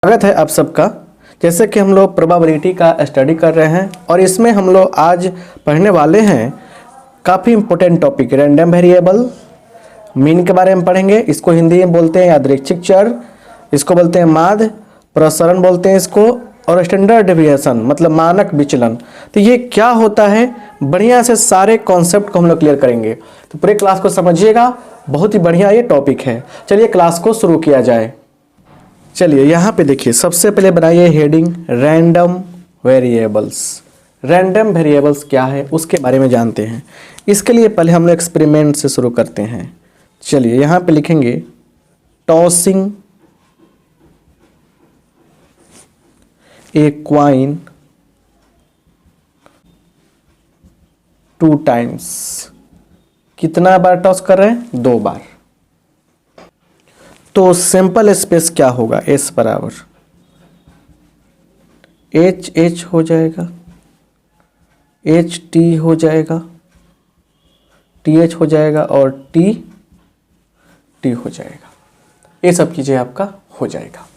स्वागत है आप सबका। जैसे कि हम लोग प्रोबेबिलिटी का स्टडी कर रहे हैं और इसमें हम लोग आज पढ़ने वाले हैं काफ़ी important topic random variable mean के बारे में पढ़ेंगे। इसको हिंदी में बोलते हैं यादृच्छिक चर, इसको बोलते हैं माध्य, प्रसरण बोलते हैं इसको, और स्टैंडर्ड डेविएशन मतलब मानक विचलन। तो ये क्या होता है, बढ़िया से सारे कॉन्सेप्ट को हम लोग क्लियर करेंगे। तो पूरे क्लास को समझिएगा, बहुत ही बढ़िया ये टॉपिक है। चलिए क्लास को शुरू किया जाए। चलिए यहाँ पे देखिए, सबसे पहले बनाइए heading random variables. Random variables क्या है उसके बारे में जानते हैं। इसके लिए पहले हम लोग एक्सपेरिमेंट से शुरू करते हैं। चलिए यहाँ पे लिखेंगे टॉसिंग ए क्वाइन 2 टाइम्स। कितना बार टॉस कर रहे हैं? 2 बार। तो सिंपल स्पेस क्या होगा? एस बराबर एच एच हो जाएगा, एच टी हो जाएगा, टी एच हो जाएगा और टी टी हो जाएगा। ये सब चीज़ें आपका हो जाएगा।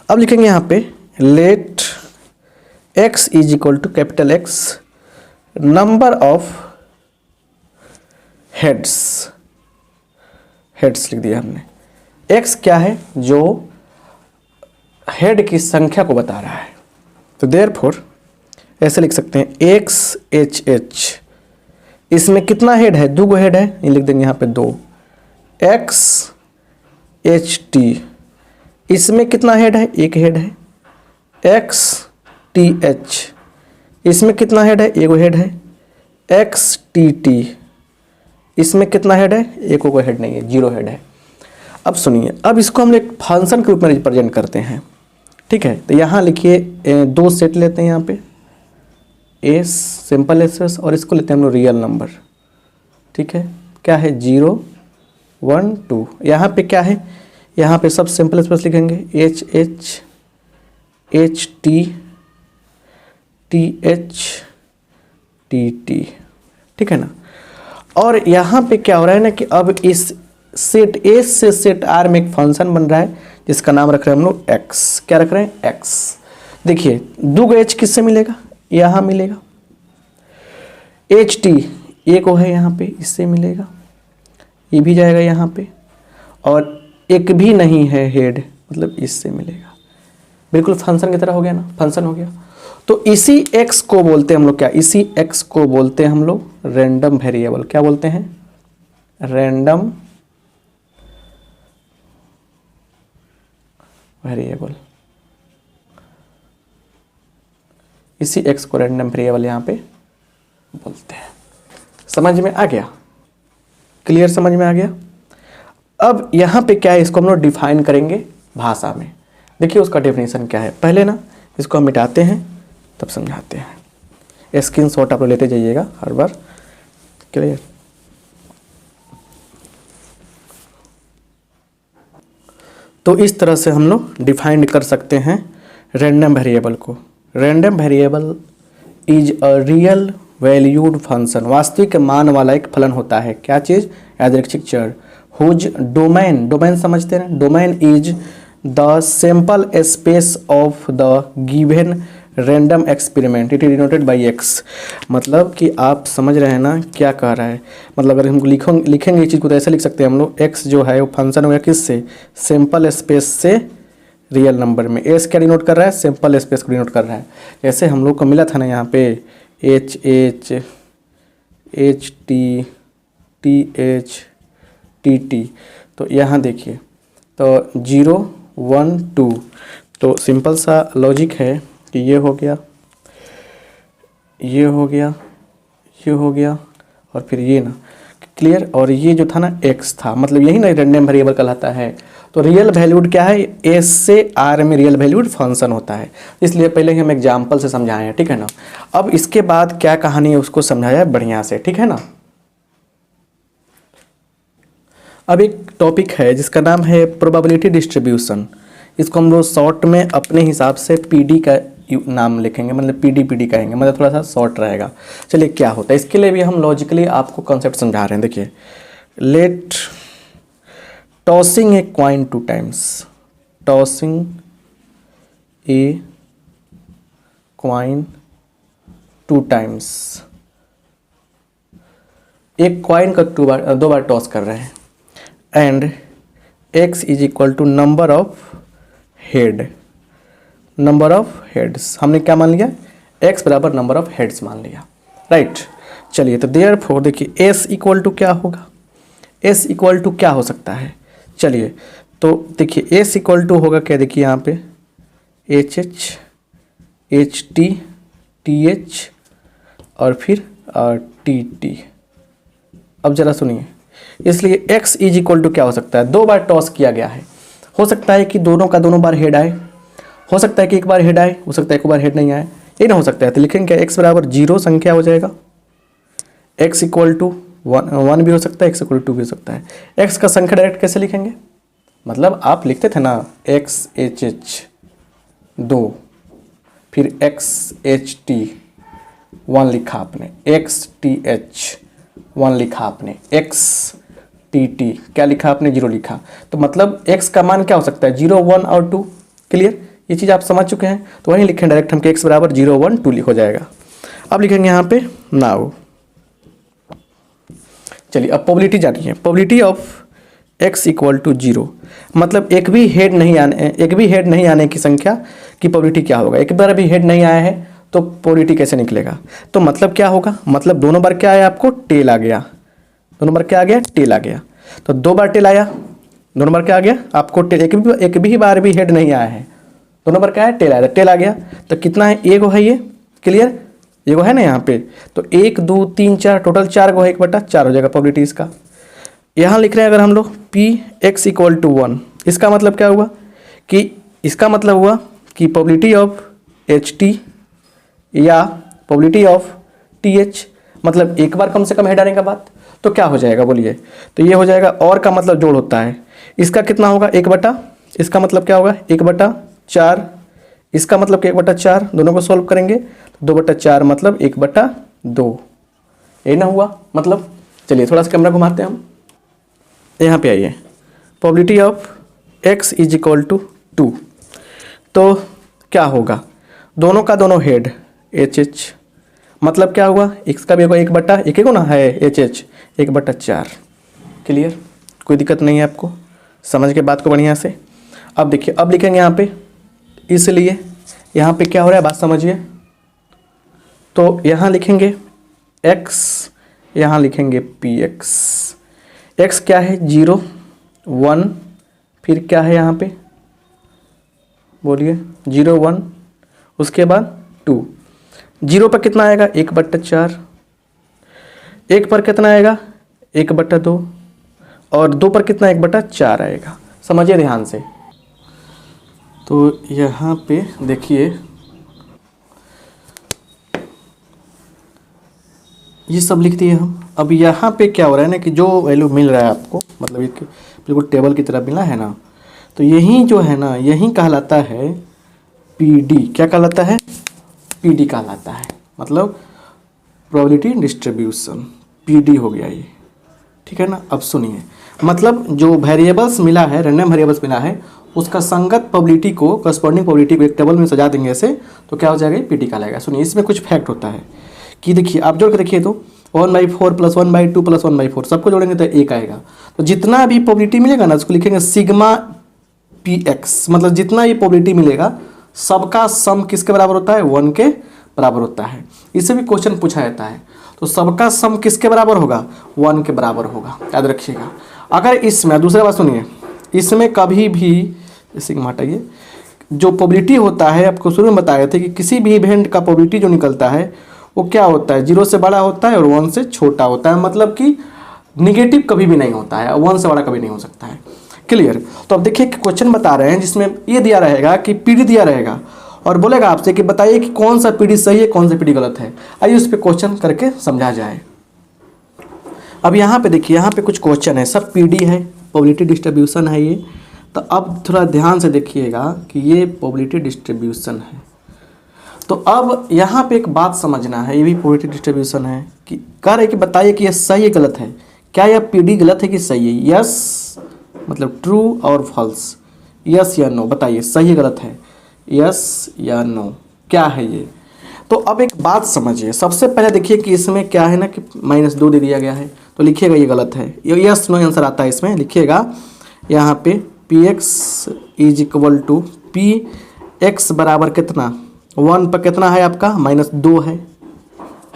अब लिखेंगे यहाँ पे let x is equal to capital X number of heads. Heads लिख दिया हमने। x क्या है? जो हेड की संख्या को बता रहा है। तो देयरफॉर ऐसे लिख सकते हैं x h h। इसमें कितना हेड है? 2 हेड है, ये लिख देंगे यहाँ पे 2। x h t इसमें कितना हेड है? 1 हेड है। x t h इसमें कितना हेड है? 1 हेड है। x t t इसमें कितना हेड है? 1 हेड नहीं है, 0 हेड है। अब सुनिए, अब इसको हम एक फंक्शन के रूप में रिप्रेजेंट करते हैं। ठीक है, तो यहाँ लिखिए 2 सेट लेते हैं यहाँ पे, एस सिंपल एस और इसको लेते हैं हम लोग रियल नंबर। ठीक है, क्या है? 0 1 2। यहाँ पे क्या है? यहाँ पे सब सिंपल स्पेस लिखेंगे H H H T T H T T. ठीक है ना। और यहाँ पे क्या हो रहा है ना कि अब इस सेट ए से सेट आर में एक फंक्शन बन रहा है जिसका नाम रख रहे हैं हम लोग एक्स। क्या रख रहे हैं? एक्स। देखिए 2 एच किससे मिलेगा? यहाँ मिलेगा। एच टी 1 है यहाँ पे, इससे मिलेगा। ये भी जाएगा यहाँ पे। और एक भी नहीं है हेड, मतलब इससे मिलेगा। बिल्कुल फंक्शन की तरह हो गया ना, फंक्शन हो गया। तो इसी x को बोलते हैं हम लोग क्या? इसी x को बोलते हैं हम लोग रैंडम वेरिएबल। क्या बोलते हैं? Random variable. इसी x को रैंडम वेरिएबल यहाँ पे बोलते हैं। समझ में आ गया? क्लियर समझ में आ गया? अब यहाँ पे क्या है, इसको हम लोग डिफाइन करेंगे भाषा में। देखिए उसका डेफिनेशन क्या है। पहले ना इसको हम मिटाते हैं तब समझाते हैं। स्क्रीनशॉट आप लोग लेते जाइएगा हर बार। क्लियर? तो इस तरह से हम लोग डिफाइन कर सकते हैं रैंडम वेरिएबल को। Random variable is a real valued function. वास्तविक मान वाला एक फलन होता है। क्या चीज़? यादृच्छिक चर। हुज डोमेन, डोमेन समझते हैं? Domain is the sample space of the given random experiment. It is denoted by x. मतलब कि आप समझ रहे हैं ना क्या कह रहा है। मतलब अगर हम लिखेंगे इस चीज़ को तो ऐसे लिख सकते हैं हम लोग, एक्स जो है वो फंक्शन हो गया किससे? सैंपल स्पेस से रियल नंबर में। एस क्या डिनोट कर रहा है? सैंपल स्पेस को डिनोट कर रहा है। जैसे हम लोग को मिला था ना यहाँ पे H H H T T H T T. तो यहाँ देखिए तो 0 1 2। तो सिंपल सा लॉजिक है कि ये हो गया, ये हो गया, ये हो गया और फिर ये ना। क्लियर? और ये जो था ना x था, मतलब यही ना रैंडम वेरिएबल कहलाता है। तो रियल वैल्यूड क्या है? एस से आर में रियल वैल्यूड फंक्शन होता है। इसलिए पहले ही हम एग्जाम्पल से समझाए हैं। ठीक है ना। अब इसके बाद क्या कहानी है उसको समझाया बढ़िया से। ठीक है ना। अब एक टॉपिक है जिसका नाम है प्रोबेबिलिटी डिस्ट्रीब्यूशन। इसको हम लोग शॉर्ट में अपने हिसाब से पीडी का नाम लिखेंगे, मतलब पीडी कहेंगे, मतलब थोड़ा सा शॉर्ट रहेगा। चलिए क्या होता है इसके लिए भी हम लॉजिकली आपको कॉन्सेप्ट समझा रहे हैं। देखिए let tossing a coin 2 times. Tossing a coin 2 times, एक कॉइन का 2 बार टॉस कर रहे हैं, and x is equal to number of head, number of heads हमने क्या मान लिया, x बराबर नंबर ऑफ हेड्स मान लिया, राइट। चलिए तो देयरफॉर देखिए s इक्वल टू क्या होगा, s इक्वल टू क्या हो सकता है, चलिए तो देखिए s इक्वल टू होगा क्या, देखिए यहाँ पे H H H T T H और फिर टी टी। अब जरा सुनिए, इसलिए x इज इक्वल टू क्या हो सकता है, 2 बार टॉस किया गया है, हो सकता है कि दोनों का दोनों बार हेड आए, हो सकता है कि एक बार हेड आए, हो सकता है एक बार हेड नहीं आए, ये ना हो सकता है, तो लिखेंगे क्या, x बराबर 0 संख्या हो जाएगा, x इक्वल टू 1 भी हो सकता है, x इक्वल टू भी हो सकता है। x का संख्या डायरेक्ट कैसे लिखेंगे, मतलब आप लिखते थे ना x एच एच 2, फिर x एच टी 1 लिखा आपने, x टी एच 1 लिखा आपने, x टी टी क्या लिखा आपने, 0 लिखा, तो मतलब x का मान क्या हो सकता है, 0 1 और 2। क्लियर, ये चीज़ आप समझ चुके हैं, तो वहीं लिखें डायरेक्ट हम कि x बराबर 0 1 2 हो जाएगा। अब लिखेंगे यहाँ पे नाउ, चलिए अब प्रोबेबिलिटी जानिए, probability of x equal to 0, मतलब एक भी हेड नहीं आने की संख्या की प्रोबेबिलिटी क्या होगा, एक बार भी हेड नहीं आया है तो प्रोबेबिलिटी कैसे निकलेगा, तो मतलब क्या होगा, मतलब दोनों बार क्या आया आपको, टेल आ गया, दोनों बार क्या आ गया, टेल आ गया, तो 2 बार टेल आया, दोनों बार क्या आ गया आपको टेल, एक भी बार भी हेड नहीं आया है, दोनों बार क्या है, टेल आया, टेल आ गया, तो कितना है, एगो है ये, क्लियर, एगो है ना यहाँ पे, तो 1 2 3 4 टोटल 4 गो है, 1/4 हो जाएगा प्रोबेबिलिटी इसका। यहाँ लिख रहे हैं अगर हम लोग पी एक्स इक्वल टू 1, इसका मतलब क्या हुआ कि, इसका मतलब हुआ कि प्रोबेबिलिटी ऑफ एच टी या प्रोबेबिलिटी ऑफ टी एच, मतलब एक बार कम से कम हेड आने का बात, तो क्या हो जाएगा बोलिए, तो ये हो जाएगा, और का मतलब जोड़ होता है, इसका कितना होगा, 1/, इसका मतलब क्या होगा 1/4, इसका मतलब कि 1/4, दोनों को सॉल्व करेंगे तो 2/4 मतलब 1/2, ये ना हुआ मतलब। चलिए थोड़ा सा कैमरा घुमाते हैं हम, यहाँ पे आइए, probability of x is equal to 2, तो क्या होगा, दोनों का दोनों हेड एच एच, मतलब क्या हुआ, इसका भी होगा 1/, एक ना है एच एच 1/4। क्लियर, कोई दिक्कत नहीं है आपको, समझ के बात को बढ़िया से। अब देखिए, अब लिखेंगे यहाँ पे, इसलिए यहाँ पे क्या हो रहा है बात समझिए, तो यहाँ लिखेंगे x, यहाँ लिखेंगे पी एक्स, x क्या है 0 1, फिर क्या है यहाँ पे बोलिए 0 1, उसके बाद 2, 0 पर कितना आएगा 1/4, 1 पर कितना आएगा 1/2, और 2 पर कितना 1/4 आएगा, समझिए ध्यान से। तो यहाँ पे देखिए, ये सब लिख दिए हम। अब यहाँ पे क्या हो रहा है ना कि जो वैल्यू मिल रहा है आपको, मतलब एक बिल्कुल टेबल की तरह मिला है ना, तो यही जो है ना, यही कहलाता है पीडी, क्या कहलाता है, पीडी कहलाता है, मतलब प्रोबेबिलिटी डिस्ट्रीब्यूशन, पीडी हो गया ये, ठीक है ना। अब सुनिए, मतलब जो वेरिएबल्स मिला है, रैंडम वेरिएबल्स मिला है, उसका संगत प्रोबेबिलिटी को, करस्पॉन्डिंग प्रोबेबिलिटी को एक टेबल में सजा देंगे ऐसे, तो क्या हो जाएगा, पीडी कहलाएगा। सुनिए, इसमें कुछ फैक्ट होता है कि देखिए, आप जोड़ के देखिए तो 1/4 + 1/2 + 1/4 सबको जोड़ेंगे तो 1 आएगा। तो जितना भी प्रोबेबिलिटी मिलेगा ना, उसको लिखेंगे सिग्मा पी एक्स, मतलब जितना ये प्रोबेबिलिटी मिलेगा सबका सम किसके बराबर होता है, 1 के बराबर होता है। इससे भी क्वेश्चन पूछा जाता है, तो सबका सम किसके बराबर होगा, 1 के बराबर होगा, याद रखिएगा। अगर इसमें, दूसरी बात सुनिए, इसमें कभी भी, सिग्मा हटाइए, जो प्रोबेबिलिटी होता है, आपको शुरू में बताए थे कि किसी भी इवेंट का प्रोबेबिलिटी जो निकलता है वो क्या होता है, 0 से बड़ा होता है और 1 से छोटा होता है, मतलब कि निगेटिव कभी भी नहीं होता है, 1 से बड़ा कभी नहीं हो सकता है। क्लियर। तो अब देखिए क्वेश्चन बता रहे हैं जिसमें ये दिया रहेगा कि पीडी दिया रहेगा और बोलेगा आपसे कि बताइए कि कौन सा पीडी सही है, कौन सा पीडी गलत है। आइए उस पर क्वेश्चन करके समझा जाए। अब यहाँ पे देखिए, यहाँ पे कुछ क्वेश्चन है, सब पीडी है, प्रोबेबिलिटी डिस्ट्रीब्यूशन है ये। तो अब थोड़ा ध्यान से देखिएगा कि ये प्रोबेबिलिटी डिस्ट्रीब्यूशन है। तो अब यहाँ पे एक बात समझना है, ये भी प्रोबेबिलिटी डिस्ट्रीब्यूशन है, कि कह रहे कि बताइए कि ये सही है गलत है, क्या यह पीडी गलत है कि सही है, यस मतलब ट्रू और फॉल्स, यस या नो, बताइए सही है गलत है। यस या नो, क्या है ये। तो अब एक बात समझिए, सबसे पहले देखिए कि इसमें क्या है ना कि -2 दे दिया गया है, तो लिखिएगा ये गलत है, ये यस नो आंसर आता है इसमें। लिखिएगा यहाँ पे P X is equal to P X बराबर कितना, 1 पर कितना है आपका -2 है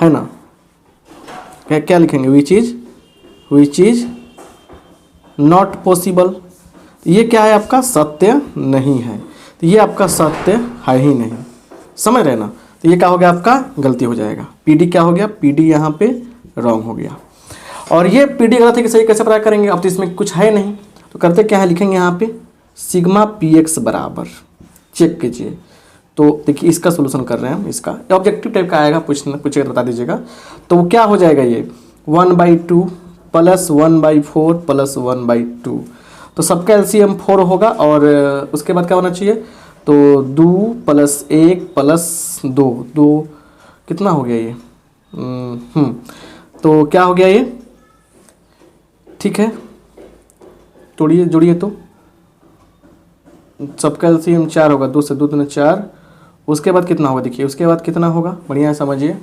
ना। क्या लिखेंगे, विच इज नॉट पॉसिबल। ये क्या है आपका, सत्य नहीं है, तो ये आपका सत्य है ही नहीं, समझ रहे ना। तो ये क्या हो गया आपका, गलती हो जाएगा। पीडी क्या हो गया, पीडी यहाँ पे रॉन्ग हो गया। और ये पीडी गलत है कि सही कैसे पता करेंगे, अब तो इसमें कुछ है नहीं, तो करते क्या है, लिखेंगे यहाँ पे सिग्मा पी एक्स बराबर, चेक कीजिए। तो देखिए इसका सोल्यूशन कर रहे हैं हम, इसका ऑब्जेक्टिव टाइप का आएगा, पूछेगा तो बता दीजिएगा। तो वो क्या हो जाएगा, ये 1/2 प्लस 1/4 प्लस 1/2, तो सबका एलसीएम 4 होगा। और उसके बाद क्या होना चाहिए, तो 2 + 1 + 2 कितना हो गया ये, तो क्या हो गया ये, ठीक है, जोड़िए तो सबका एलसीएम 4 होगा, 2 से 2 दूनी 4। उसके बाद कितना होगा, देखिए उसके बाद कितना होगा, बढ़िया समझिए।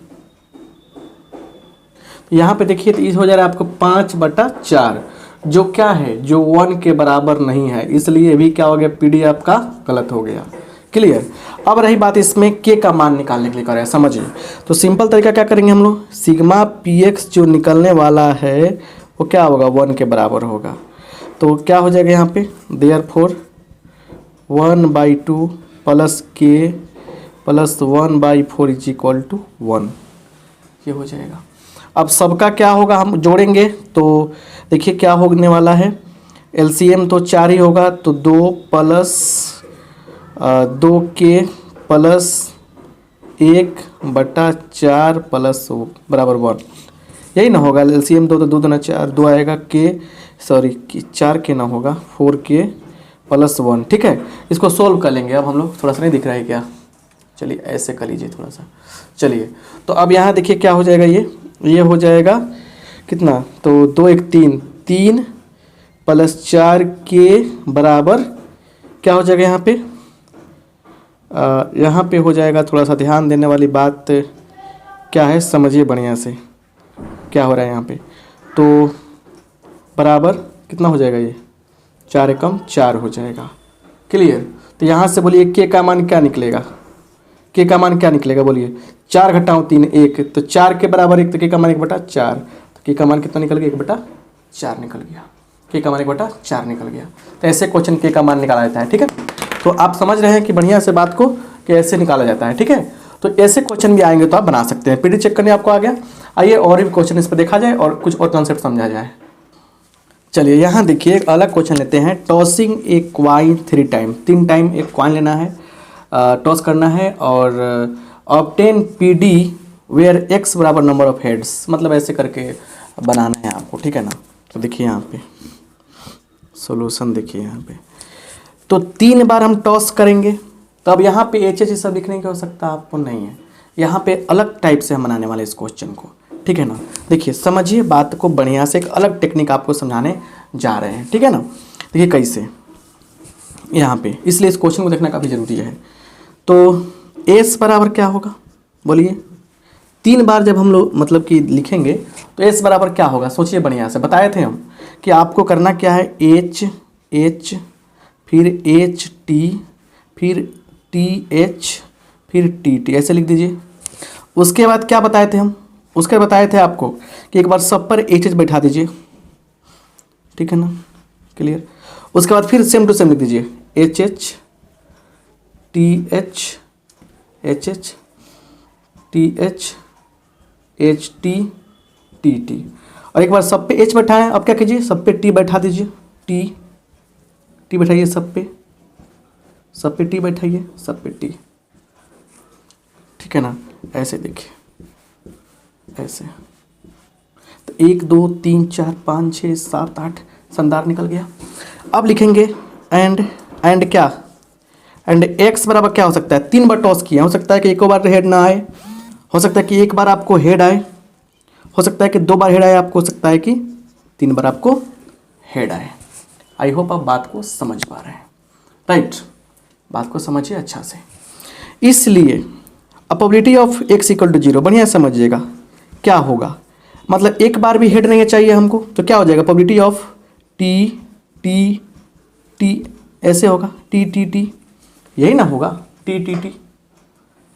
यहाँ पे देखिए तो इस हो जा रहा है आपको 5/4, जो क्या है, जो 1 के बराबर नहीं है, इसलिए भी क्या हो गया, पीडी आपका गलत हो गया। क्लियर। अब रही बात इसमें के का मान निकालने के लिए कर रहे हैं, समझिए। तो सिंपल तरीका क्या करेंगे हम लोग, सिग्मा पी एक्स जो निकलने वाला है वो क्या होगा, 1 के बराबर होगा। तो क्या हो जाएगा यहाँ पे, देयरफॉर 1/2 प्लस के प्लस 1/4 इज इक्वल टू 1, ये हो जाएगा। अब सबका क्या होगा, हम जोड़ेंगे तो देखिए क्या होने वाला है, एलसीएम तो 4 ही होगा, तो 2 + 2k प्लस 1/4 प्लस बराबर 1, यही ना होगा। एलसीएम 2 तो 2 दूना 4, 2 आएगा के, सॉरी 4k ना होगा, 4k + 1, ठीक है। इसको सोल्व कर लेंगे। अब हम लोग, थोड़ा सा नहीं दिख रहा है क्या, चलिए ऐसे कर लीजिए थोड़ा सा, चलिए। तो अब यहाँ देखिए क्या हो जाएगा, ये हो जाएगा कितना, तो 2 1 3 + 4k बराबर क्या हो जाएगा यहाँ पे हो जाएगा, थोड़ा सा ध्यान देने वाली बात क्या है, समझिए बढ़िया से क्या हो रहा है यहाँ पे। तो बराबर कितना हो जाएगा, ये 4 एकम 4 हो जाएगा। क्लियर। तो यहाँ से बोलिए के का मान क्या निकलेगा, के का मान क्या निकलेगा, बोलिए 4 घटाओ 3 1, तो 4 के बराबर 1, तो के का मान 1/4, तो के का मान कितना निकल गया, 1/4 निकल गया, के का मान 1/4 निकल गया। तो ऐसे क्वेश्चन के का मान निकाला जाता है, ठीक है। तो आप समझ रहे हैं कि बढ़िया से बात को कि ऐसे निकाला जाता है, ठीक है। तो ऐसे क्वेश्चन भी आएंगे तो आप बना सकते हैं। पीडी चेक करने आपको आ गया। आइए और भी क्वेश्चन इस पर देखा जाए और कुछ और कॉन्सेप्ट समझा जाए। चलिए यहाँ देखिए एक अलग क्वेश्चन लेते हैं, tossing a coin 3 time, 3 time एक क्वाइन लेना है, टॉस करना है, और ऑब्टेन पीडी वेयर एक्स बराबर नंबर ऑफ हेड्स, मतलब ऐसे करके बनाना है आपको, ठीक है ना। तो देखिए यहाँ पे सॉल्यूशन देखिए यहाँ पे, तो 3 बार हम टॉस करेंगे। तो अब यहाँ पे एच सब लिखने की आवश्यकता आपको नहीं है, यहाँ पे अलग टाइप से हम बनाने वाले इस क्वेश्चन को, ठीक है ना। देखिए समझिए बात को बढ़िया से, एक अलग टेक्निक आपको समझाने जा रहे हैं, ठीक है ना। देखिए कैसे यहाँ पे, इसलिए इस क्वेश्चन को देखना काफ़ी ज़रूरी है। तो एस बराबर क्या होगा, बोलिए 3 बार जब हम लोग मतलब कि लिखेंगे तो एस बराबर क्या होगा, सोचिए बढ़िया से। बताए थे हम कि आपको करना क्या है, एच फिर एच टी फिर टी एच फिर टी, ऐसे लिख दीजिए। उसके बाद क्या बताए थे हम, उसके बताए थे आपको कि एक बार सब पर एच बैठा दीजिए, ठीक है ना, क्लियर। उसके बाद फिर सेम टू सेम लिख दीजिए, एच टी एच टी, और एक बार सब पे एच बैठाएं। अब क्या कीजिए, सब पे टी बैठा दीजिए, टी बैठाइए, सब पे टी बैठाइए, सब पे टी, ठीक है ना। ऐसे देखिए ऐसे, तो 1 2 3 4 5 6 7 8 संदार निकल गया। अब लिखेंगे एंड क्या, एंड एक्स बराबर क्या हो सकता है, 3 बार टॉस किया, हो सकता है कि 1 बार हेड ना आए, हो सकता है कि 1 बार आपको हेड आए, हो सकता है कि 2 बार हेड आए आपको, हो सकता है कि 3 बार आपको हेड आए। आई होप आप बात को समझ पा रहे हैं, राइट। बात को समझिए अच्छा से। इसलिए अब probability of x equal to 0, बढ़िया समझिएगा क्या होगा, मतलब एक बार भी हेड नहीं चाहिए हमको, तो क्या हो जाएगा probability of T T T, ऐसे होगा टी टी टी, यही ना होगा टी टी टी,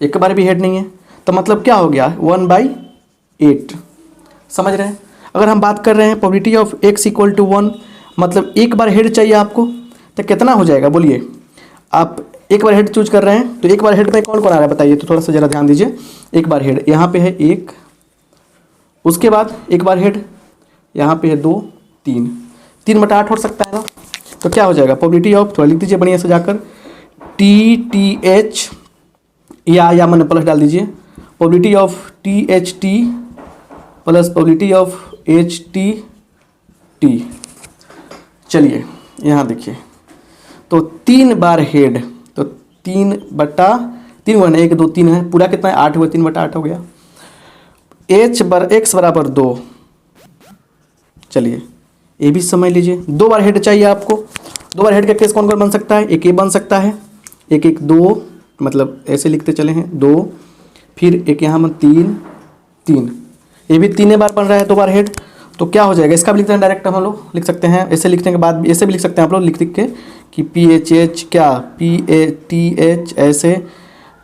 एक बार भी हेड नहीं है, तो मतलब क्या हो गया 1/8, समझ रहे हैं। अगर हम बात कर रहे हैं probability of x equal to 1, मतलब एक बार हेड चाहिए आपको, तो कितना हो जाएगा बोलिए। आप एक बार हेड चूज कर रहे हैं, तो एक बार हेड में कौन कौन आ रहा है बताइए, तो थोड़ा सा ज़रा ध्यान दीजिए। एक बार हेड यहाँ पे है 1, उसके बाद एक बार हेड यहाँ पे है 2, 3, 3/8 हो सकता है ना। तो क्या हो जाएगा प्रोबेबिलिटी ऑफ, थोड़ा लिख दीजिए बढ़िया से जाकर, टी टी एच, या मैंने प्लस डाल दीजिए, probability of T H T plus probability of H T T. चलिए यहाँ देखिए, तो 3 बार हेड, तो 3/3 वन 1 2 3 है, पूरा कितना है 8 हुआ, 3/8 हो गया। x बराबर 2, चलिए ये भी समझ लीजिए, 2 बार हेड चाहिए आपको। 2 बार हेड का केस कौन कौन बन सकता है, एक ये बन सकता है, एक 2, मतलब ऐसे लिखते चले हैं 2, फिर एक यहाँ में 3 3, ये भी 3 बार बन रहा है 2 बार हेड। तो क्या हो जाएगा, इसका भी लिखते हैं डायरेक्ट, हम लोग लिख सकते हैं ऐसे, लिखने के बाद ऐसे भी लिख सकते हैं आप लोग लिख के कि PHH क्या PATH ऐसे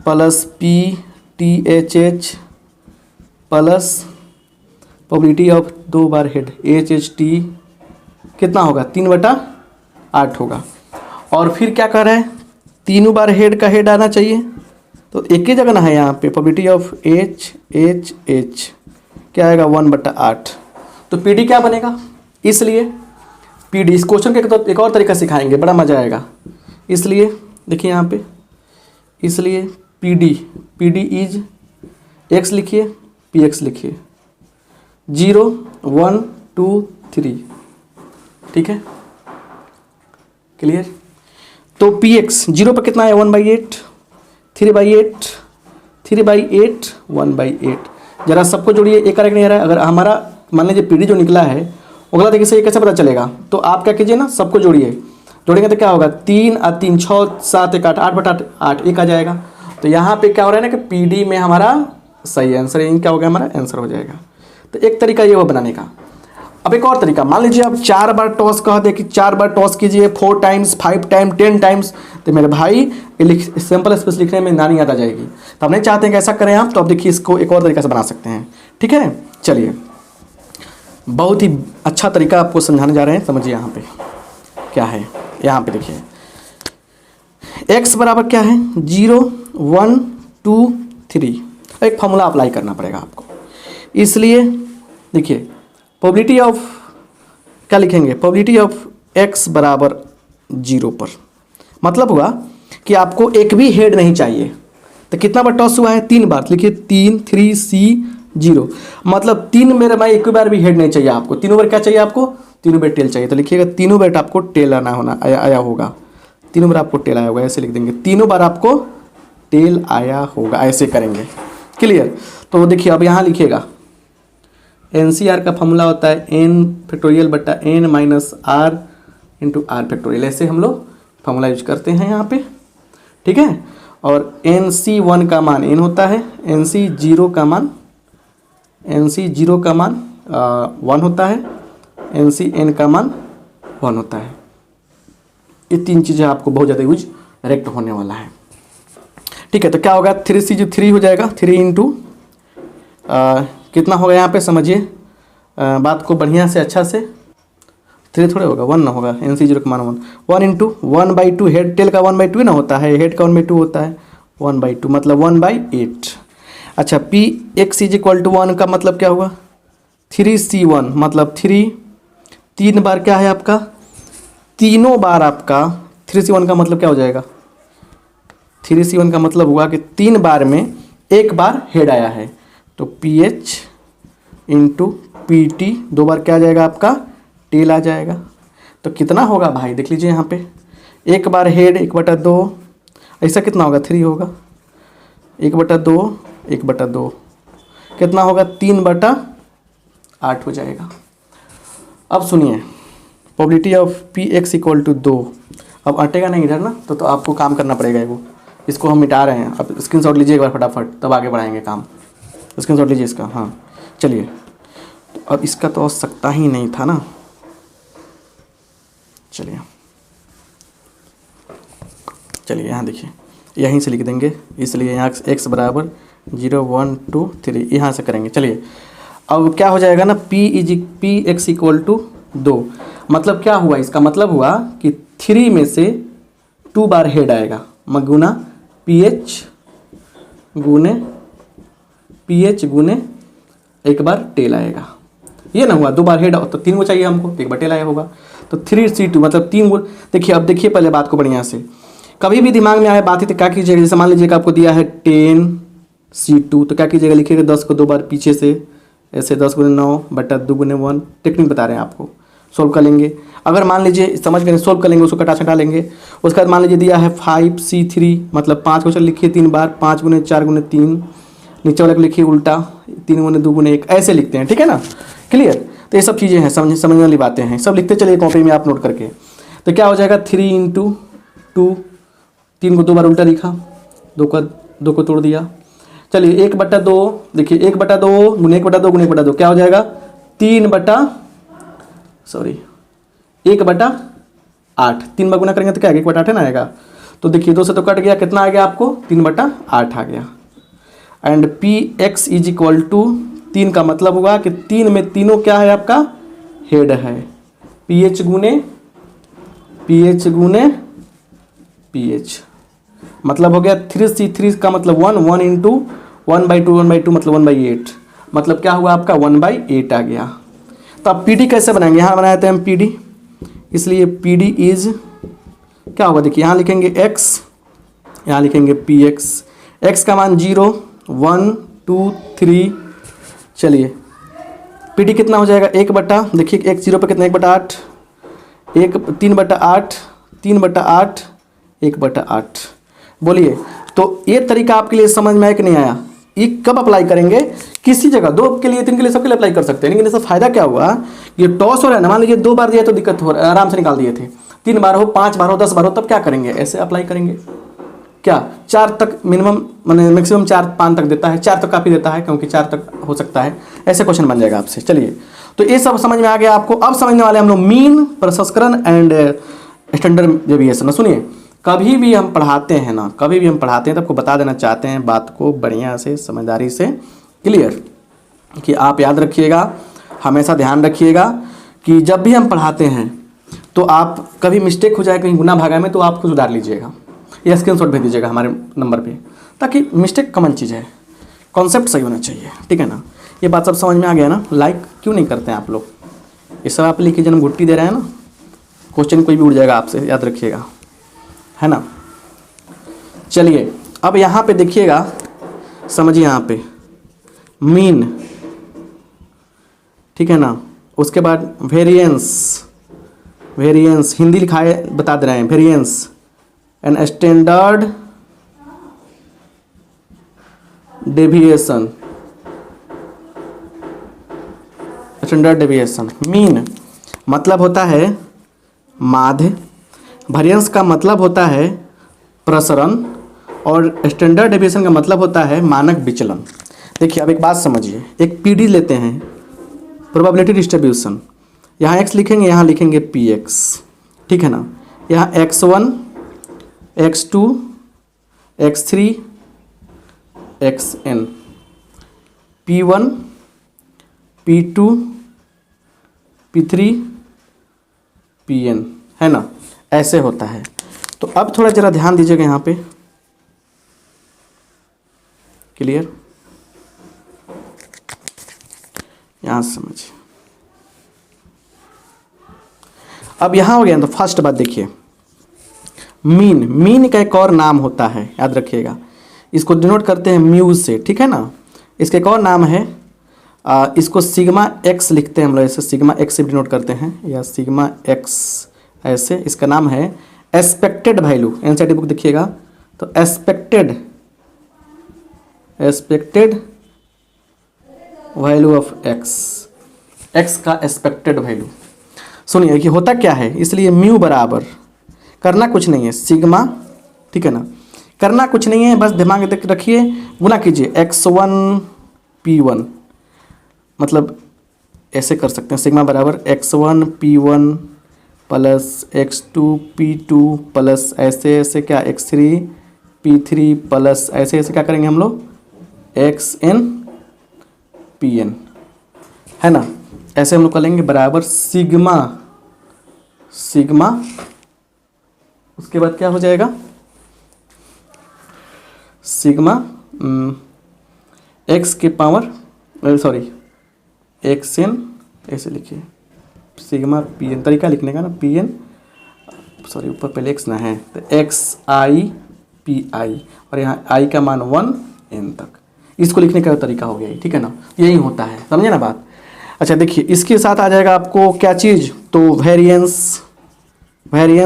plus PTHH plus probability of 2 bar head HHT कितना होगा 3/8 होगा। और फिर क्या कर रहे हैं, 3 बार हेड का हेड आना चाहिए, तो एक ही जगह ना है यहाँ पे, प्रोबेबिलिटी ऑफ HHH क्या आएगा 1/8, तो PD क्या बनेगा। इसलिए PD, इस क्वेश्चन के तो एक और तरीका सिखाएंगे, बड़ा मज़ा आएगा। इसलिए देखिए यहाँ पे, इसलिए PD इज x लिखिए, PX लिखिए, 0 1 2 3, ठीक है क्लियर। तो PX 0 पर कितना है 1/8, 3/8 3/8 1/8, जरा सबको जोड़िए, एक करेक्ट नहीं आ रहा है। अगर हमारा मान लीजिए PD जो निकला है, अगला देखिए से ये कैसे पता चलेगा, तो आप क्या कीजिए ना, सबको जोड़िए, जोड़ेंगे तो क्या होगा 3 और 3 6 7 1 8 8/8 1 आ जाएगा। तो यहाँ पे क्या हो रहा है ना कि PD में हमारा सही आंसर है, क्या हो गया हमारा आंसर हो जाएगा। तो एक तरीका ये हो बनाने का। अब एक और तरीका, मान लीजिए आप 4 बार टॉस कह दे कि 4 बार टॉस कीजिए, 4 टाइम्स 5 टाइम 10 टाइम्स, तो मेरे भाई सिंपल स्पेस लिखने में नानी याद आ जाएगी। तो आप नहीं चाहते हैं कि ऐसा करें आप, तो आप देखिए इसको एक और तरीका से बना सकते हैं, ठीक है। चलिए बहुत ही अच्छा तरीका आपको समझाने जा रहे हैं, समझिए यहाँ पे क्या है। यहाँ पे देखिए x बराबर क्या है 0 1 2 3, एक फॉर्मूला अप्लाई करना पड़ेगा आपको। इसलिए देखिए प्रोबेबिलिटी ऑफ क्या लिखेंगे, प्रोबेबिलिटी ऑफ x बराबर 0 पर, मतलब हुआ कि आपको एक भी हेड नहीं चाहिए। तो कितना बार टॉस हुआ है 3 बार, लिखिए 3 3 C 0, मतलब 3 मेरे भाई एक बार भी हेड नहीं चाहिए आपको, 3 बार क्या चाहिए आपको, 3 बार टेल चाहिए। तो लिखिएगा 3 बार आपको टेल आया होगा, 3 बार आपको टेल आया होगा, ऐसे लिख देंगे 3 बार आपको टेल आया होगा, ऐसे करेंगे क्लियर। तो देखिए अब यहाँ लिखिएगा NCR का फॉर्मूला होता है n फैक्टोरियल बटा n minus r into r factorial, ऐसे हम लोग फॉर्मूला यूज करते हैं यहाँ पे, ठीक है। और NC1 का मान n होता है, NC0 का मान 1 होता है, NCN का मान 1 होता है। ये 3 चीज़ें आपको बहुत ज़्यादा यूज डायरेक्ट होने वाला है, ठीक है। तो क्या होगा 3C जो 3 हो जाएगा, 3 इंटू कितना होगा यहाँ पे समझिए बात को बढ़िया से अच्छा से, 3 थोड़े होगा 1 ना होगा, NC0 का मान 1 इंटू 1/2 हेड, टेल का 1/2 ना होता है, हेड का 1/2 होता है, 1/2 मतलब 1/8। अच्छा PX इज इक्वल टू 1 का मतलब क्या हुआ 3C1, मतलब 3 बार क्या है आपका, तीनों बार आपका 3C1 का मतलब क्या हो जाएगा, 3C1 का मतलब हुआ कि 3 बार में एक बार हेड आया है, तो PH इंटू PT 2 बार क्या आ जाएगा आपका टेल आ जाएगा। तो कितना होगा भाई देख लीजिए यहाँ पे, एक बार हेड 1/2, ऐसा कितना होगा 3 होगा, 1/2 1/2 कितना होगा 3/8 हो जाएगा। अब सुनिए probability of PX equal to 2, अब अटेगा नहीं इधर ना, तो आपको काम करना पड़ेगा वो, इसको हम मिटा रहे हैं। अब स्क्रीनशॉट लीजिए एक बार फटाफट, तब आगे बढ़ाएंगे काम। स्क्रीनशॉट लीजिए इसका। हाँ चलिए, तो अब इसका तो आवश्यकता ही नहीं था ना। चलिए यहाँ देखिए, यहीं से लिख देंगे, इसलिए यहाँ x बराबर 0 1 2 3 यहाँ से करेंगे। चलिए अब क्या हो जाएगा ना, पी एक्स इक्वल टू 2। मतलब क्या हुआ, इसका मतलब हुआ कि 3 में से 2 बार हेड आएगा, गुना पी एच गुने एक बार टेल आएगा। ये ना हुआ 2 बार हेड, तो 3 को चाहिए हमको, तो 1 बार टेल आया होगा, तो 3C2 मतलब 3 वो। देखिए अब देखिए पहले बात को बढ़िया से, कभी भी दिमाग में आए बात ही तो क्या कीजिएगा, जैसे मान लीजिएगा आपको दिया है 10C2, तो क्या कीजिएगा, लिखिएगा 10 को 2 बार पीछे से, ऐसे 10 गुने 9 बटा 2 गुने 1। टेक्निक बता रहे हैं आपको, सोल्व कर लेंगे। अगर मान लीजिए समझ गए, सोल्व कर लेंगे, उसको कटा छटा लेंगे। उसके बाद मान लीजिए दिया है 5C3 मतलब 5 को चल लिखिए 3 बार, 5 गुने 4 गुने 3, नीचे वाले को लिखिए उल्टा 3 गुने 2 गुने 1, ऐसे लिखते हैं, ठीक है ना। क्लियर। तो ये सब चीज़ें हैं, समझने वाली बातें हैं, सब लिखते चलिए कॉपी में आप नोट करके। तो क्या हो जाएगा 3 × 2, 3 को 2 बार उल्टा लिखा, 2 को तोड़ दिया। चलिए 1/2, देखिए 1/2 गुने 1/2 गुने 1/2 क्या हो जाएगा 1/8। 3 बार गुना करेंगे तो क्या आएगा 1/8 ना आएगा। तो देखिए 2 से तो कट गया, कितना आ गया आपको 3/8 आ गया। And P X is equal to 3 का मतलब होगा कि 3 में तीनों क्या है आपका हेड है, पी एच गुने मतलब हो गया 3C3 का मतलब 1 × 1/2 मतलब 1/8 मतलब क्या हुआ आपका 1/8 आ गया। तो अब PD कैसे बनाएंगे, यहाँ बनाए थे हम PD, इसलिए PD इज क्या होगा, देखिए यहाँ लिखेंगे x, यहाँ लिखेंगे PX, x का मान 0 1 2 3। चलिए PD कितना हो जाएगा 1 देखिए x 0 पर कितना 1/8, 3/8 1/8। बोलिए, तो ये तरीका आपके लिए समझ में आया कि नहीं आया। ये कब अप्लाई करेंगे, किसी जगह 2 के लिए 3 के लिए सबके लिए अप्लाई कर सकते हैं, लेकिन इससे फायदा क्या हुआ, ये टॉस हो रहा है ना, मान लीजिए 2 बार दिया तो दिक्कत हो रहा है, आराम से निकाल दिए थे, 3 बार हो 5 बार हो 10 बार हो, तब क्या करेंगे, ऐसे अप्लाई करेंगे। क्या 4 तक मिनिमम मैंने मैक्सिमम 4-5 तक देता है, 4 तक काफ़ी देता है क्योंकि 4 तक हो सकता है, ऐसे क्वेश्चन बन जाएगा आपसे। चलिए तो ये सब समझ में आ गया आपको। अब समझने वाले हम लोग मीन, प्रसंस्करण एंड स्टैंडर्ड डेविएशन। सुनिए, कभी भी हम पढ़ाते हैं ना, कभी भी हम पढ़ाते हैं तो आपको बता देना चाहते हैं बात को बढ़िया से, समझदारी से, क्लियर, कि आप याद रखिएगा, हमेशा ध्यान रखिएगा कि जब भी हम पढ़ाते हैं तो आप कभी मिस्टेक हो जाए कहीं गुना भागा में तो आप खुद सुधार लीजिएगा या स्क्रीनशॉट भेज दीजिएगा हमारे नंबर पे, ताकि मिस्टेक कॉमन चीज़ है, कॉन्सेप्ट सही होना चाहिए, ठीक है ना। ये बात सब समझ में आ गया ना। लाइक क्यों नहीं करते हैं आप लोग, ये सब आप लिखिए, जन्म घुट्टी दे रहे हैं ना, क्वेश्चन कोई भी उड़ जाएगा आपसे, याद रखिएगा, है ना। चलिए अब यहाँ पे देखिएगा, समझिए यहाँ पे मीन, ठीक है ना। उसके बाद वेरिएंस हिंदी लिखाए बता दे रहे हैं, variance and standard deviation. Mean मतलब होता है माध्य, वेरिएंस का मतलब होता है प्रसरण, और स्टैंडर्ड डेविएशन का मतलब होता है मानक विचलन। देखिए अब एक बात समझिए, एक PD लेते हैं, प्रोबेबिलिटी डिस्ट्रीब्यूशन, यहाँ x लिखेंगे, यहाँ लिखेंगे PX, ठीक है ना। यहाँ x1 x2 x3 xn, P1 P2 P3 Pn, है ना, ऐसे होता है। तो अब थोड़ा जरा ध्यान दीजिएगा यहाँ पे, क्लियर, यहाँ समझिए। अब यहाँ हो गया तो फर्स्ट बात देखिए, मीन का एक और नाम होता है, याद रखिएगा, इसको डिनोट करते हैं म्यू से, ठीक है ना। इसका एक और नाम है, इसको सिग्मा एक्स लिखते हैं हम लोग, ऐसे सिग्मा एक्स से डिनोट करते हैं, या सिग्मा एक्स ऐसे। इसका नाम है एक्सपेक्टेड वैल्यू, एनसीईआरटी बुक देखिएगा तो एक्सपेक्टेड वैल्यू ऑफ एक्स का एक्सपेक्टेड वैल्यू। सुनिए कि होता क्या है, इसलिए म्यू बराबर करना कुछ नहीं है सिग्मा, ठीक है ना, करना कुछ नहीं है, बस दिमाग में रखिए, गुना कीजिए x1 p1, मतलब ऐसे कर सकते हैं, सिग्मा बराबर x1 p1 plus x2 p2 plus ऐसे ऐसे क्या x3 p3 प्लस ऐसे ऐसे क्या करेंगे हम लोग xn pn, है ना। ऐसे हम लोग कर लेंगे बराबर सिग्मा, उसके बाद क्या हो जाएगा सिग्मा x के पावर सॉरी xn, ऐसे लिखिए सिग्मा pn, तरीका लिखने का ना pn, सॉरी ऊपर पहले x ना है तो xi pi, और यहाँ i का मान 1n तक, इसको लिखने का तरीका हो गया, ठीक है ना, यही होता है, समझे ना बात। अच्छा देखिए इसके साथ आ जाएगा आपको क्या चीज़, तो वेरिएंस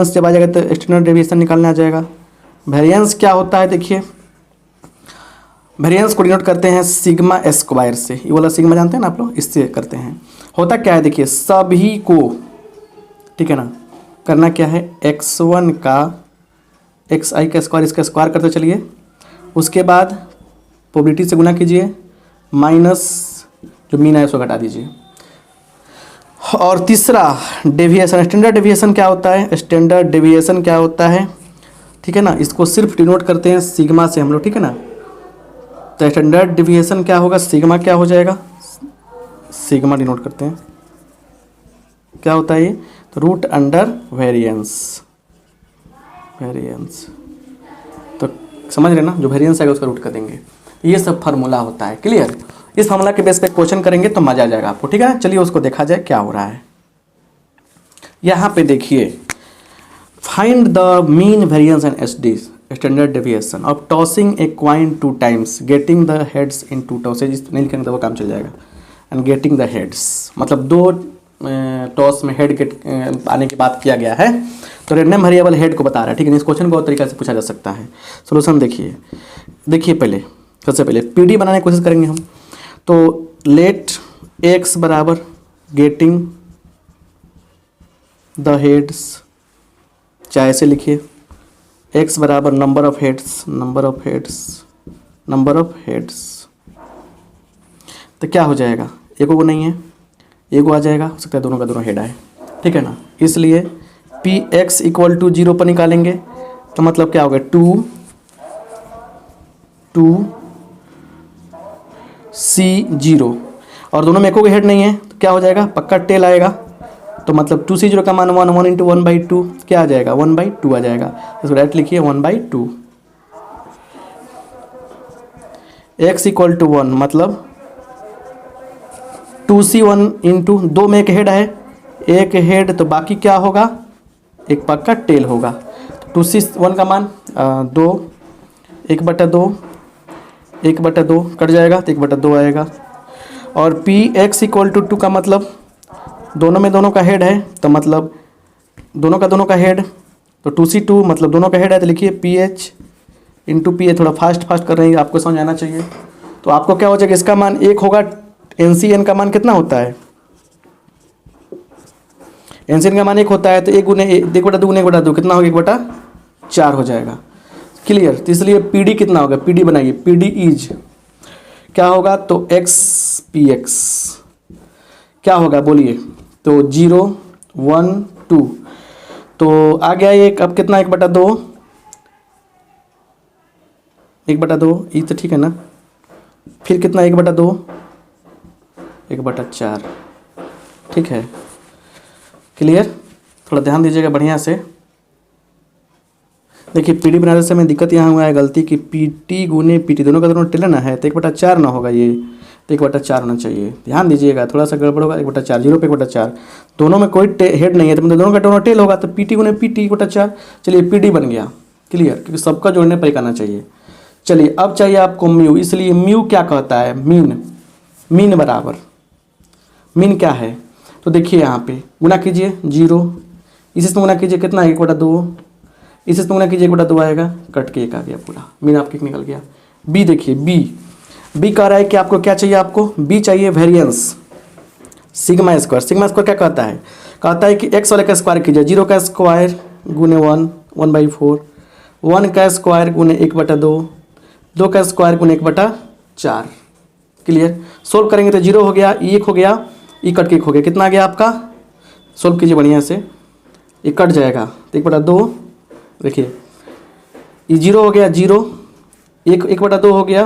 जब आ जाएगा तो स्टैंडर्ड डेविएशन निकालने आ जाएगा। वेरिएंस क्या होता है, देखिए वेरिएंस को डिनोट करते हैं सिग्मा स्क्वायर से, ये वाला सिग्मा जानते हैं ना आप लोग, इससे करते हैं। होता क्या है देखिए सभी को, ठीक है ना, करना क्या है x1 का xi का स्क्वायर, इसका स्क्वायर करते चलिए, उसके बाद प्रोबेबिलिटी से गुना कीजिए, माइनस जो मीन है उसको घटा दीजिए। और तीसरा डेविएशन, स्टैंडर्ड डेविएशन क्या होता है, स्टैंडर्ड डेविएशन क्या होता है, ठीक है ना, इसको सिर्फ डिनोट करते हैं सिग्मा से हम लोग, ठीक है ना। तो स्टैंडर्ड डेविएशन क्या होगा, सिग्मा क्या हो जाएगा, सिग्मा डिनोट करते हैं, क्या होता है ये, तो रूट अंडर वेरिएंस, तो समझ रहे ना, जो वेरिएंस आएगा उसका रूट कर देंगे। ये सब फार्मूला होता है, क्लियर। इस फार्मूला के बेस पे क्वेश्चन करेंगे तो मजा आ जाएगा आपको, ठीक है। चलिए उसको देखा जाए क्या हो रहा है। यहाँ पे देखिए find the mean variance and SD standard deviation of tossing a coin 2 times getting the heads in 2 tosses, नहीं लिखेंगे तो वो काम चल जाएगा। एंड गेटिंग द हेड्स मतलब 2 टॉस में हेड गेट आने की बात किया गया है, तो रैंडम वेरिएबल हेड को बता रहा है, ठीक है। इस क्वेश्चन को और तरीका से पूछा जा सकता है। सोल्यूशन देखिए पहले सबसे पहले पीडी बनाने की कोशिश करेंगे हम, तो लेट एक्स बराबर गेटिंग द हेड्स, चाहे ऐसे लिखिए एक्स बराबर नंबर ऑफ हेड्स, तो क्या हो जाएगा, एगो को नहीं है एगो आ जाएगा, हो सकता है दोनों का दोनों हेड आए, ठीक है ना। इसलिए पी एक्स इक्वल टू 0 पर निकालेंगे, तो मतलब क्या होगा 2 C0, और दोनों में एको हेड नहीं है तो क्या हो जाएगा, पक्का टेल आएगा, तो मतलब 2C0 का मान 1 इंटू 1/2 क्या आ जाएगा, 1/2 आ जाएगा। इसको डायरेक्ट लिखिए 1/2, x इक्वल टू 1 मतलब 2C1 इंटू 2 में एक हेड है, एक हेड तो बाकी क्या होगा, एक पक्का टेल होगा। 2C1 का मान 2, 1/2 कट जाएगा तो 1/2 आएगा। और पी एक्स इक्वल टू 2 का मतलब दोनों में दोनों का हेड है, तो मतलब दोनों का हेड, तो 2C2 मतलब दोनों का हेड है, तो लिखिए P H into P A. थोड़ा फास्ट कर रहे हैं, आपको समझ आना चाहिए। तो आपको क्या हो जाएगा, इसका मान 1 होगा, एनसीएन का मान कितना होता है, एनसीएन का मान 1 होता है, तो 1 गुने 1/2 कितना होगा, 1/4 हो जाएगा, क्लियर। तो इसलिए पीडी कितना होगा, पीडी बनाइए, पीडी इज क्या होगा, तो एक्स पी एक्स क्या होगा बोलिए, तो 0 1 2, तो आ गया एक, अब कितना 1/2 ये तो ठीक है ना, फिर कितना 1/2 1/4, ठीक है, क्लियर। थोड़ा ध्यान दीजिएगा बढ़िया से। देखिए पीडी बनाने से में दिक्कत यहाँ हुआ है गलती कि पीटी गुने पीटी दोनों का दोनों टेल ना है, तो 1/4 ना होगा, ये तो 1/4 होना चाहिए। ध्यान दीजिएगा, थोड़ा सा गड़बड़ होगा, 1/4 0 पे 1/4, दोनों में कोई हेड नहीं है, तो मतलब दोनों का दोनों टेल होगा, तो पीटी गुने पीटी 1/4, चलिए पीडी बन गया, क्लियर, क्योंकि सबका जोड़ने पर आना चाहिए। चलिए अब चाहिए आपको म्यू, इसलिए म्यू क्या कहता है, मीन बराबर मीन क्या है, तो देखिए यहाँ पे गुना कीजिए 0, इसी से गुना कीजिए कितना 1/2, इसी से गुना कीजिए 1/2 आएगा, कट के 1 आ गया पूरा, मीन आपके निकल गया। बी देखिए बी कह रहा है कि आपको क्या चाहिए, आपको बी चाहिए वेरिएंस सिग्मा स्क्वायर क्या कहता है कि x वाले का स्क्वायर कीजिए, 0 का स्क्वायर गुने 1 1/4 1 का स्क्वायर गुने 1/2, 2 का स्क्वायर गुने 1/4। क्लियर। सोल्व करेंगे तो 0 हो गया, ई 1 हो गया, ई कट के 1 हो गया, कितना आ गया आपका? सोल्व कीजिए बढ़िया से, ये कट जाएगा तो 1/2, देखिए ये 0 हो गया, 0 1/2 हो गया,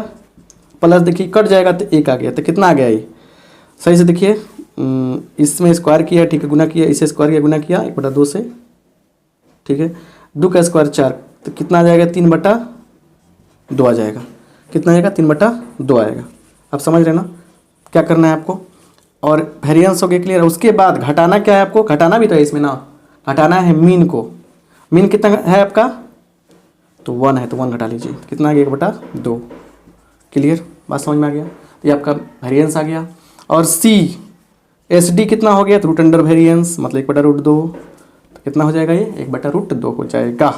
प्लस देखिए कट जाएगा तो 1 आ गया, तो कितना आ गया ये? सही से देखिए, इसमें स्क्वायर किया, ठीक है, गुना किया, इसे स्क्वायर किया, गुना किया 1/2 से, ठीक है। 2 का स्क्वायर 4, तो कितना आ जाएगा? 3/2 आ जाएगा। कितना आएगा? 3/2 आएगा। अब समझ रहे ना क्या करना है आपको? और वेरिएंस हो गया क्लियर। उसके बाद घटाना क्या है आपको? घटाना भी तो है इसमें ना, घटाना है मीन को। मीन कितना है आपका? तो 1 है, तो 1 घटा लीजिए, कितना आ गया? 1/2। क्लियर, बात समझ में आ गया? तो ये आपका वेरिएंस आ गया। और एस डी कितना हो गया? तो रूट अंडर वेरिएंस, मतलब 1/√2, तो कितना हो जाएगा? ये 1/√2 हो जाएगा।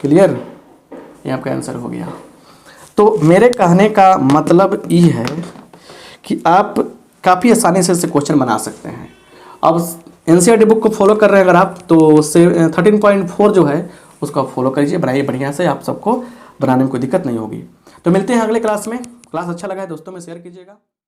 क्लियर, ये आपका आंसर हो गया। तो मेरे कहने का मतलब ये है कि आप काफ़ी आसानी से इससे क्वेश्चन बना सकते हैं। अब एनसीईआरटी बुक को फॉलो कर रहे हैं अगर आप, तो 13.4 जो है उसको आप फॉलो करिए, बनाइए बढ़िया से, आप सबको बनाने में कोई दिक्कत नहीं होगी। तो मिलते हैं अगले क्लास में। क्लास अच्छा लगा है दोस्तों में शेयर कीजिएगा।